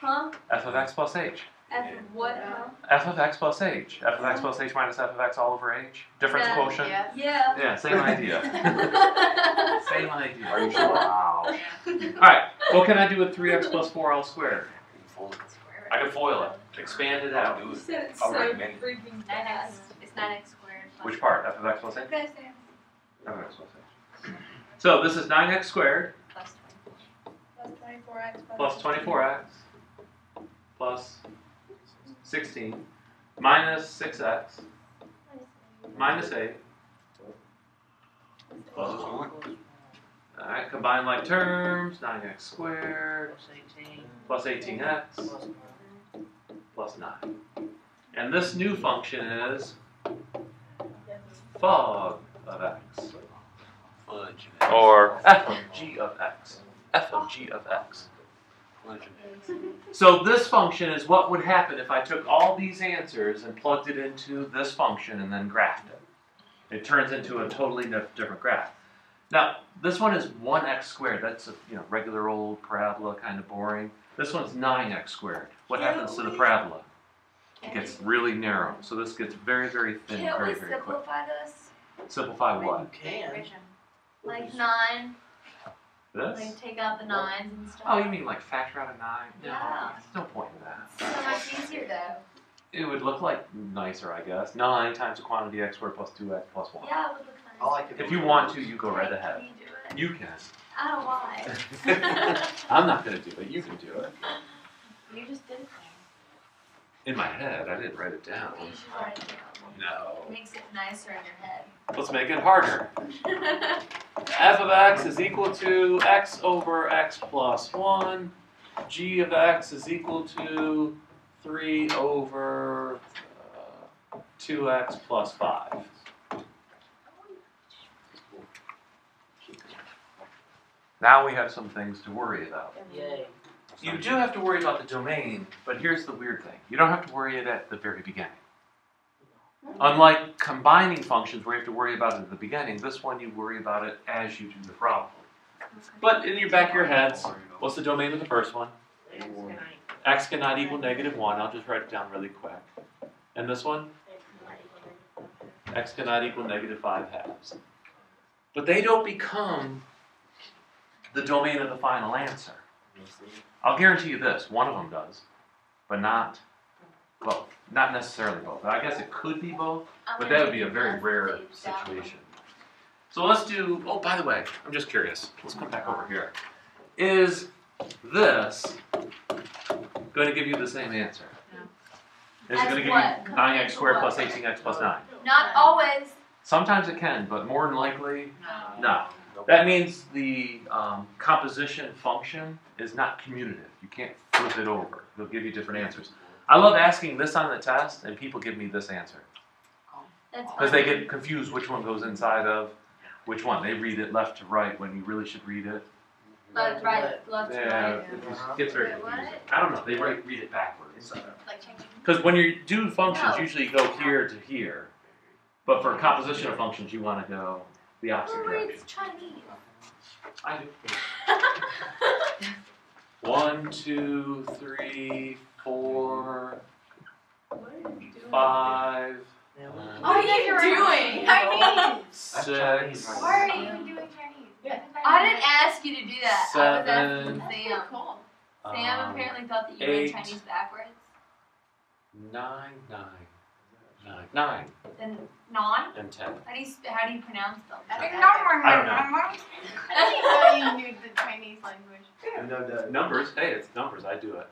Speaker 3: Huh?
Speaker 1: F of x plus h.
Speaker 3: F of what, huh?
Speaker 1: F of x plus h. F of x plus h minus f of x all over h. Difference
Speaker 3: Yeah.
Speaker 1: quotient?
Speaker 2: Yeah.
Speaker 3: Yeah.
Speaker 1: Yeah, same idea. Same idea.
Speaker 4: Are you sure?
Speaker 1: Wow. Alright, what can I do with 3x plus 4 all squared? I can FOIL it. Expand it out.
Speaker 3: You said it's
Speaker 4: I'll
Speaker 3: so
Speaker 4: write many.
Speaker 3: freaking
Speaker 2: 9x.
Speaker 3: fast.
Speaker 2: It's 9x squared. plus
Speaker 1: Which part? F of x plus h?
Speaker 3: Okay, Sam.
Speaker 1: F of x plus h. So this is 9x squared
Speaker 2: Plus Plus 24x.
Speaker 1: plus 24x plus 16 minus 6x minus 8.
Speaker 4: Plus 1.
Speaker 1: Alright, combine like terms, 9x squared
Speaker 5: Plus 18.
Speaker 1: plus 18x
Speaker 5: Plus 9.
Speaker 1: plus 9. And this new function is fog of x.
Speaker 4: Fudge.
Speaker 1: Or f of g of x. F of g of x.
Speaker 4: Fudge.
Speaker 1: So this function is what would happen if I took all these answers and plugged it into this function and then graphed it. It turns into a totally different graph. Now, this one is 1x squared. That's a regular old parabola, kind of boring. This one's 9x squared. What happens to the parabola? It gets really narrow. So this gets very, very thin,
Speaker 3: Can't
Speaker 1: very,
Speaker 3: we
Speaker 1: very quick.
Speaker 3: simplify this?
Speaker 1: Simplify what?
Speaker 5: Can.
Speaker 3: Like 9,
Speaker 1: This?
Speaker 3: like take out the 9s and stuff.
Speaker 1: Oh, you mean like factor out of 9? No,
Speaker 3: Yeah.
Speaker 1: there's no point in that.
Speaker 3: So much easier though.
Speaker 1: It would look like nicer, I guess. 9 times the quantity x squared plus 2x plus 1.
Speaker 3: Yeah, it would look nice.
Speaker 4: I like it.
Speaker 1: If you want to, you go right
Speaker 3: Can
Speaker 1: ahead.
Speaker 3: you do it?
Speaker 1: You can.
Speaker 3: I don't know why.
Speaker 1: I'm not going to do it. You can do it.
Speaker 3: You just did it.
Speaker 1: In my head, I didn't write it down.
Speaker 3: You should write it down.
Speaker 1: No.
Speaker 3: It makes it nicer in your head.
Speaker 1: Let's make it harder. F of x is equal to x over x plus 1. G of x is equal to 3 over 2x plus 5. Now we have some things to worry about.
Speaker 5: Yay.
Speaker 1: You do have to worry about the domain, but here's the weird thing. You don't have to worry it at the very beginning. Unlike combining functions where you have to worry about it at the beginning, this one you worry about it as you do the problem. But in your back of your heads, what's the domain of the first one? X cannot equal -1. I'll just write it down really quick. And this one? X cannot equal -5/2. But they don't become the domain of the final answer. I'll guarantee you this, one of them does, but not both. Not necessarily both. I guess it could be both, but that would be a very rare situation. So let's do, oh, by the way, I'm just curious. Let's come back over here. Is this going to give you the same answer? Is it
Speaker 3: As
Speaker 1: going to give
Speaker 3: what?
Speaker 1: you 9x squared plus 18x plus 9?
Speaker 3: Not always.
Speaker 1: Sometimes it can, but more than likely, no. That means the composition function is not commutative. You can't flip it over. It'll give you different answers. I love asking this on the test, and people give me this answer.
Speaker 3: That's
Speaker 1: Because they
Speaker 3: funny.
Speaker 1: get confused which one goes inside of which one. They read it left to right when you really should read it.
Speaker 3: Left to right, left to
Speaker 1: Yeah,
Speaker 3: right.
Speaker 1: it just gets very
Speaker 3: Wait, what?
Speaker 1: confusing. I don't know, they read it backwards.
Speaker 3: Like changing.
Speaker 1: Because when you do functions,
Speaker 3: No.
Speaker 1: usually you go here to here. But for composition of functions, you want to go the opposite
Speaker 3: Who
Speaker 1: direction.
Speaker 3: reads Chinese?
Speaker 1: I do. 1, 2, 3, 4, 5,
Speaker 3: What are you doing? Chinese.
Speaker 1: 6,
Speaker 2: Why are you even doing Chinese?
Speaker 3: I didn't ask you to do that. I was asking
Speaker 1: 7,
Speaker 3: Sam.
Speaker 2: Cool.
Speaker 3: Sam apparently thought that you
Speaker 1: 8,
Speaker 3: read Chinese backwards.
Speaker 1: 9, 9,
Speaker 3: Then non?
Speaker 1: and 10.
Speaker 3: How do you pronounce them?
Speaker 1: I don't know.
Speaker 2: I didn't know you knew the Chinese language.
Speaker 1: Numbers, hey, it's numbers, I do it.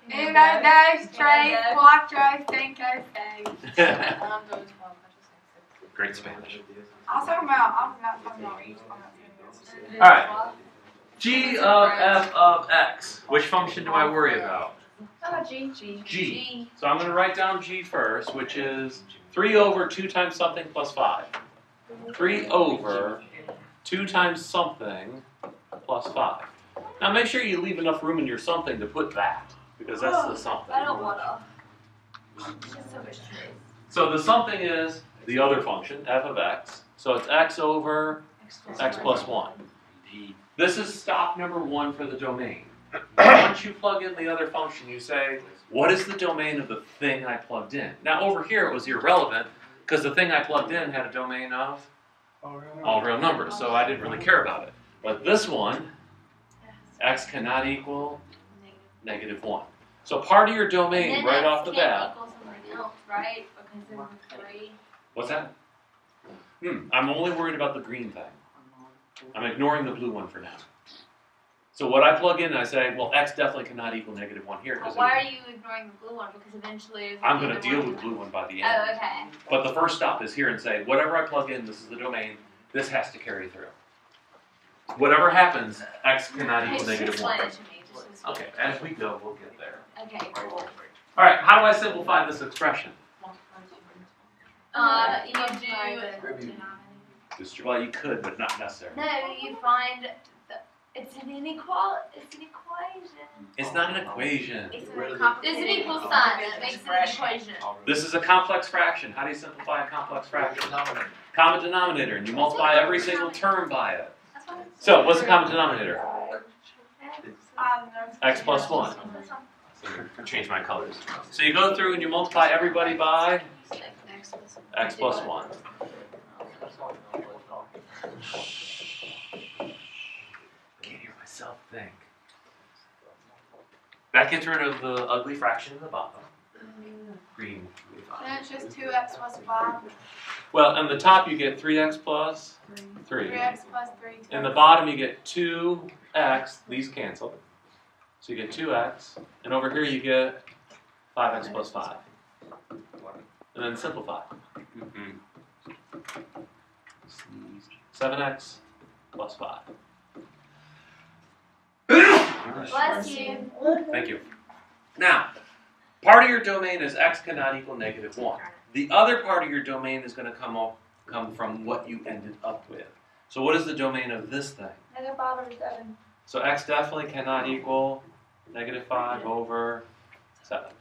Speaker 1: Great Spanish.
Speaker 6: I was not talking about each one.
Speaker 1: Alright. G of f of x. Which function do I worry about?
Speaker 2: How about G?
Speaker 1: G. So I'm going to write down G first, which is 3 over 2 times something plus 5. 3 over 2 times something plus 5. Now make sure you leave enough room in your something to put that, because that's the something.
Speaker 3: I don't wanna. It's so much space.
Speaker 1: So the something is the other function, f of x. So it's x over x plus 1. This is stop number 1 for the domain. Once you plug in the other function, you say, what is the domain of the thing I plugged in? Now over here it was irrelevant, because the thing I plugged in had a domain of all real numbers, so I didn't really care about it. But this one, x cannot equal -1. So part of your domain
Speaker 3: And
Speaker 1: right
Speaker 3: then
Speaker 1: off
Speaker 3: X
Speaker 1: the
Speaker 3: can't
Speaker 1: bat.
Speaker 3: equal something else, right? Because it's 3.
Speaker 1: What's that? I'm only worried about the green thing. I'm ignoring the blue one for now. So what I plug in, I say, well, x definitely cannot equal -1 here because
Speaker 3: Why are you ignoring the blue one? Because eventually it's
Speaker 1: I'm going to
Speaker 3: either
Speaker 1: deal
Speaker 3: one.
Speaker 1: with the blue one by the
Speaker 3: Oh,
Speaker 1: end.
Speaker 3: okay.
Speaker 1: But the first stop is here and say, whatever I plug in, this is the domain, this has to carry through. Whatever happens, x cannot equal
Speaker 3: Just
Speaker 1: -1.
Speaker 3: explain it to me. Just explain
Speaker 1: Okay, as we go, we'll get there.
Speaker 3: it. Okay, cool.
Speaker 1: All right, how do I simplify this expression?
Speaker 3: You do.
Speaker 1: Well, you could, but not necessary.
Speaker 3: No, you find it's an inequality. It's an equation.
Speaker 1: It's not an equation.
Speaker 3: It's
Speaker 4: Rid
Speaker 3: an
Speaker 4: of
Speaker 3: There's an equal sign that makes it an equation.
Speaker 1: This is a complex fraction. How do you simplify a complex fraction?
Speaker 4: Denominator.
Speaker 1: Common denominator, and you multiply every single term by it.
Speaker 3: That's what it's
Speaker 1: So, what's the common denominator? X plus 1. Change my colors. So you go through and you multiply everybody by x plus 1. Can't hear myself think. That gets rid of the ugly fraction in the bottom. Green.
Speaker 6: And it's just 2x plus 5.
Speaker 1: Well, on the top you get 3x plus 3.
Speaker 6: 3x plus 3.
Speaker 1: In the bottom you get 2x, these cancel. So you get 2x, and over here you get 5x plus 5. And then simplify. 7x plus 5.
Speaker 3: Bless you.
Speaker 1: Thank you. Now, part of your domain is x cannot equal -1. The other part of your domain is going to come from what you ended up with. So what is the domain of this thing?
Speaker 3: -5 over 7.
Speaker 1: So x definitely cannot equal -5 over 7.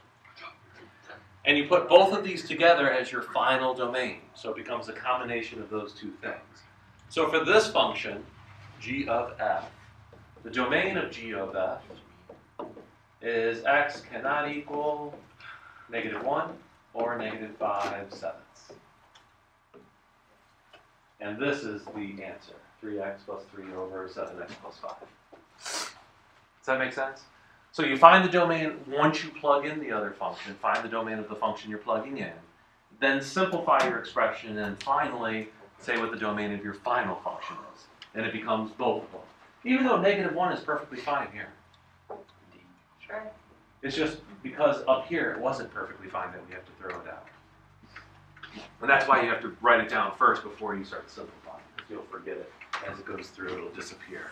Speaker 1: And you put both of these together as your final domain. So it becomes a combination of those two things. So for this function, g of f, the domain of g of f is x cannot equal -1 or -5/7. And this is the answer, 3x plus 3 over 7x plus 5. Does that make sense? So you find the domain once you plug in the other function, find the domain of the function you're plugging in, then simplify your expression, and finally say what the domain of your final function is. And it becomes both of them. Even though -1 is perfectly fine here.
Speaker 3: Sure.
Speaker 1: It's just because up here it wasn't perfectly fine that we have to throw it out. And that's why you have to write it down first before you start simplifying, because you'll forget it. As it goes through, it'll disappear.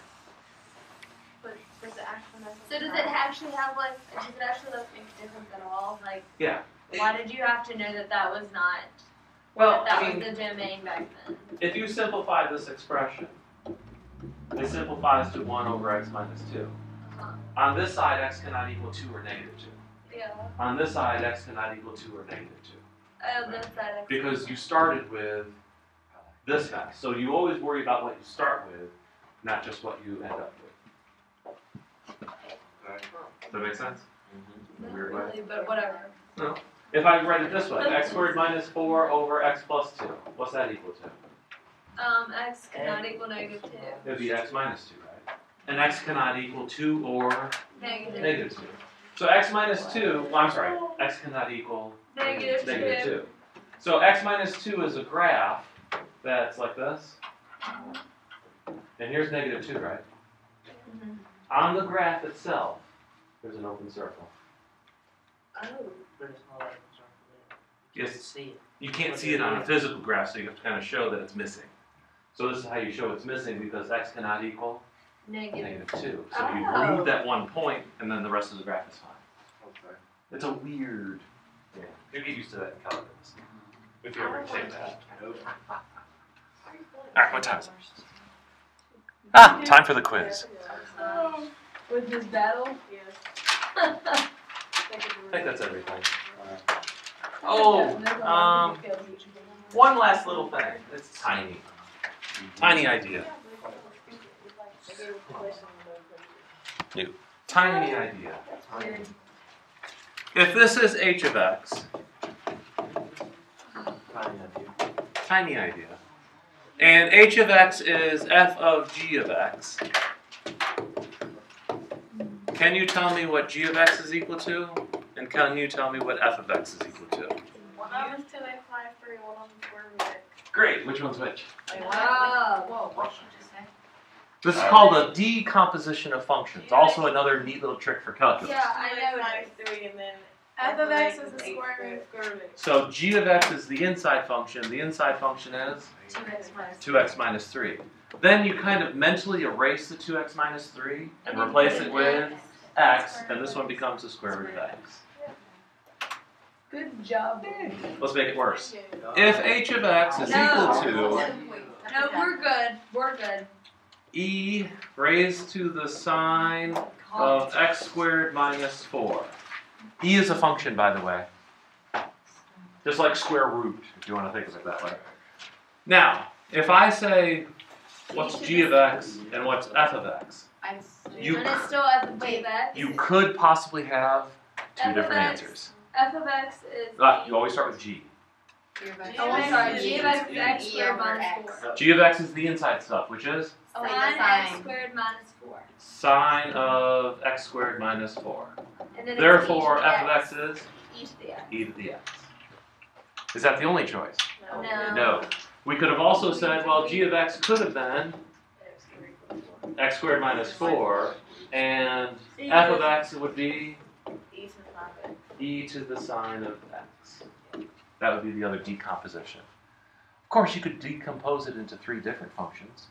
Speaker 2: But does it actually make
Speaker 3: So does it actually have does it actually make a difference at all? Like,
Speaker 1: Yeah.
Speaker 3: why did you have to know that that was not,
Speaker 1: Well,
Speaker 3: that
Speaker 1: I mean,
Speaker 3: was the domain back then?
Speaker 1: if you simplify this expression, it simplifies to 1 over x minus 2.
Speaker 3: Uh-huh.
Speaker 1: On this side, x cannot equal 2 or -2.
Speaker 3: Yeah.
Speaker 1: On this side, x cannot equal 2 or -2.
Speaker 3: Oh, that's that.
Speaker 1: Because you started with this guy. So you always worry about what you start with, not just what you end up with. Does that make sense?
Speaker 3: Not
Speaker 1: Weird way.
Speaker 3: really, but whatever.
Speaker 1: If I write it this way, x squared minus 4 over x plus 2, what's that equal to?
Speaker 3: X cannot equal -2.
Speaker 1: It would be x minus 2, right? And x cannot equal 2 or
Speaker 3: Negative.
Speaker 1: -2. So x minus 2, well, I'm sorry, x cannot equal
Speaker 3: -2.
Speaker 1: -2. So x minus 2 is a graph that's like this. And here's -2, right?
Speaker 3: Mhm.
Speaker 1: On the graph itself, there's an open circle.
Speaker 5: Oh, but it's not like it's
Speaker 1: Yes.
Speaker 5: You can see it.
Speaker 1: You can't see it on a physical graph, so you have to kind of show that it's missing. So this is how you show it's missing, because x cannot equal
Speaker 3: Negative.
Speaker 1: -2. So you
Speaker 3: Oh.
Speaker 1: remove that one point, and then the rest of the graph is fine.
Speaker 4: Okay.
Speaker 1: It's a weird. Yeah. You get used to that in calculus. If you ever take that. Alright, what time is it? Time for the quiz.
Speaker 3: With this battle?
Speaker 2: Yes.
Speaker 1: I think that's everything. Oh, one last little thing. It's tiny. Tiny idea. Tiny idea. If this is h of x, tiny idea, and h of x is f of g of x, can you tell me what g of x is equal to? And can you tell me what f of x is equal to?
Speaker 2: One of them's 2x minus 3, one of them's square root x.
Speaker 1: Great, which one's which?
Speaker 2: Wait,
Speaker 3: Oh.
Speaker 2: Whoa, what did you just say?
Speaker 1: This is called a decomposition of functions. Also another neat little trick for calculus.
Speaker 3: Yeah, I know it
Speaker 6: minus
Speaker 3: is.
Speaker 6: 3 and then
Speaker 3: F of x is the
Speaker 6: h
Speaker 3: square root.
Speaker 6: square root.
Speaker 1: So g of x is the inside function. The inside function is
Speaker 2: 2x minus
Speaker 1: 2x minus 3. Then you kind of mentally erase the 2x minus 3 and replace it with x, and this one becomes the square root of x.
Speaker 3: Good job.
Speaker 1: Let's make it worse. If h of x is equal to
Speaker 3: No, we're good. We're good.
Speaker 1: e raised to the sine of x squared minus 4. E is a function, by the way. Just like square root, if you want to think of it that way. Now, if I say, what's g of x and what's f of x? You
Speaker 3: And it's still f of g of x.
Speaker 1: You could possibly have two
Speaker 3: F of
Speaker 1: different
Speaker 3: x.
Speaker 1: answers.
Speaker 3: F of x is.
Speaker 1: You always start with g.
Speaker 3: Oh, I'm sorry. G of x is x squared minus 4.
Speaker 1: G of x is the inside stuff, which is
Speaker 2: Oh, wait,
Speaker 3: Sine
Speaker 2: the
Speaker 3: x
Speaker 2: sine.
Speaker 3: squared minus 4.
Speaker 1: sine of x squared minus 4.
Speaker 3: And then
Speaker 1: Therefore,
Speaker 3: it's e to
Speaker 1: f
Speaker 3: the
Speaker 1: of x is
Speaker 3: e to the x.
Speaker 1: e to the x. Is that the only choice?
Speaker 3: No.
Speaker 1: No. We could have also said, well, g of x could have been x squared minus 4, and f of x would be e to the sine of x. That would be the other decomposition. Of course, you could decompose it into 3 different functions.